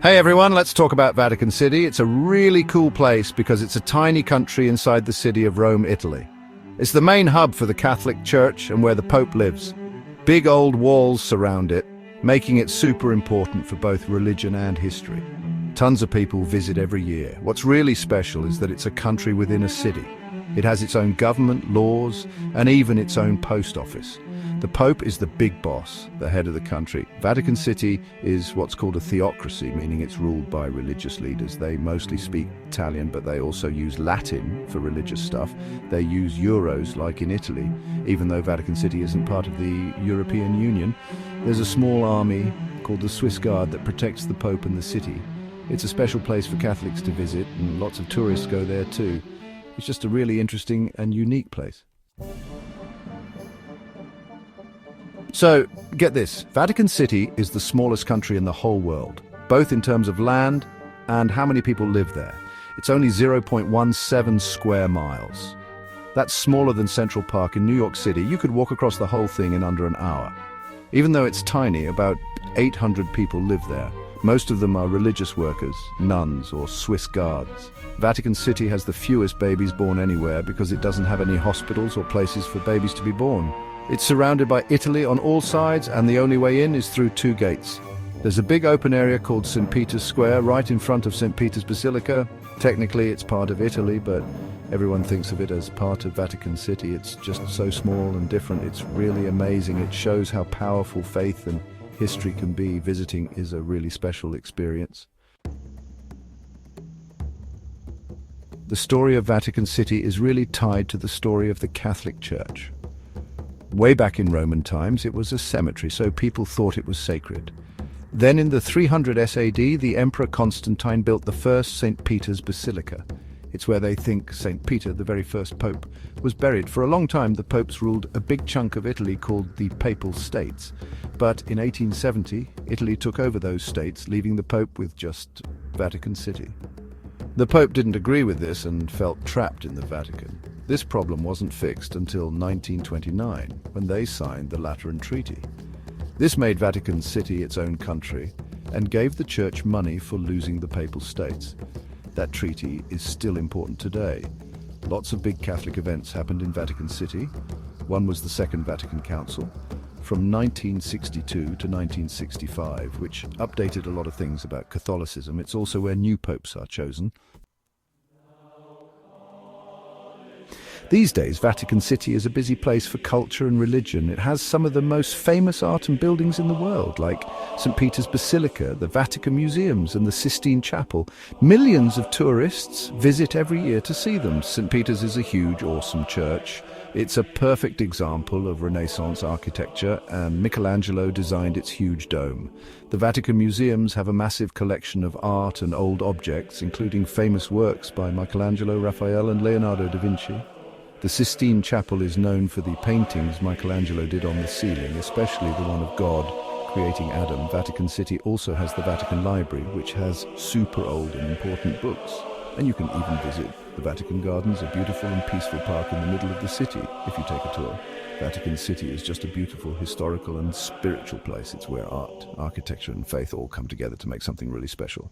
Hey everyone, let's talk about Vatican City. It's a really cool place because it's a tiny country inside the city of Rome, Italy. It's the main hub for the Catholic Church and where the Pope lives. Big old walls surround it, making it super important for both religion and history. Tons of people visit every year. What's really special is that it's a country within a city. It has its own government, laws, and even its own post office. The Pope is the big boss, the head of the country. Vatican City is what's called a theocracy, meaning it's ruled by religious leaders. They mostly speak Italian, but they also use Latin for religious stuff. They use euros, like in Italy. Even though Vatican City isn't part of the European Union, there's a small army called the Swiss Guard that protects the Pope and the city. It's a special place for Catholics to visit, and lots of tourists go there too. It's just a really interesting and unique place. So, get this, Vatican City is the smallest country in the whole world, both in terms of land and how many people live there. It's only 0.17 square miles. That's smaller than Central Park in New York City. You could walk across the whole thing in under an hour. Even though it's tiny, about 800 people live there. Most of them are religious workers, nuns, or Swiss guards. Vatican City has the fewest babies born anywhere because it doesn't have any hospitals or places for babies to be born. It's surrounded by Italy on all sides, and the only way in is through two gates. There's a big open area called St. Peter's Square right in front of St. Peter's Basilica. Technically it's part of Italy, but everyone thinks of it as part of Vatican City. It's just so small and different. It's really amazing. It shows how powerful faith and history can be. Visiting is a really special experience. The story of Vatican City is really tied to the story of the Catholic Church. Way back in Roman times, it was a cemetery, so people thought it was sacred. Then in the 300 SAD, the Emperor Constantine built the first St. Peter's Basilica. It's where they think St. Peter, the very first pope, was buried. For a long time, the popes ruled a big chunk of Italy called the Papal States. But in 1870, Italy took over those states, leaving the pope with just Vatican City. The Pope didn't agree with this and felt trapped in the Vatican. This problem wasn't fixed until 1929, when they signed the Lateran Treaty. This made Vatican City its own country and gave the Church money for losing the Papal States. That treaty is still important today. Lots of big Catholic events happened in Vatican City. One was the Second Vatican Council, from 1962 to 1965, which updated a lot of things about Catholicism. It's also where new popes are chosen. These days, Vatican City is a busy place for culture and religion. It has some of the most famous art and buildings in the world, like St. Peter's Basilica, the Vatican Museums, and the Sistine Chapel. Millions of tourists visit every year to see them. St. Peter's is a huge, awesome church. It's a perfect example of Renaissance architecture, and Michelangelo designed its huge dome. The Vatican Museums have a massive collection of art and old objects, including famous works by Michelangelo, Raphael, and Leonardo da Vinci. The Sistine Chapel is known for the paintings Michelangelo did on the ceiling, especially the one of God creating Adam. Vatican City also has the Vatican Library, which has super old and important books. And you can even visit the Vatican Gardens, a beautiful and peaceful park in the middle of the city, if you take a tour. Vatican City is just a beautiful historical and spiritual place. It's where art, architecture, and faith all come together to make something really special.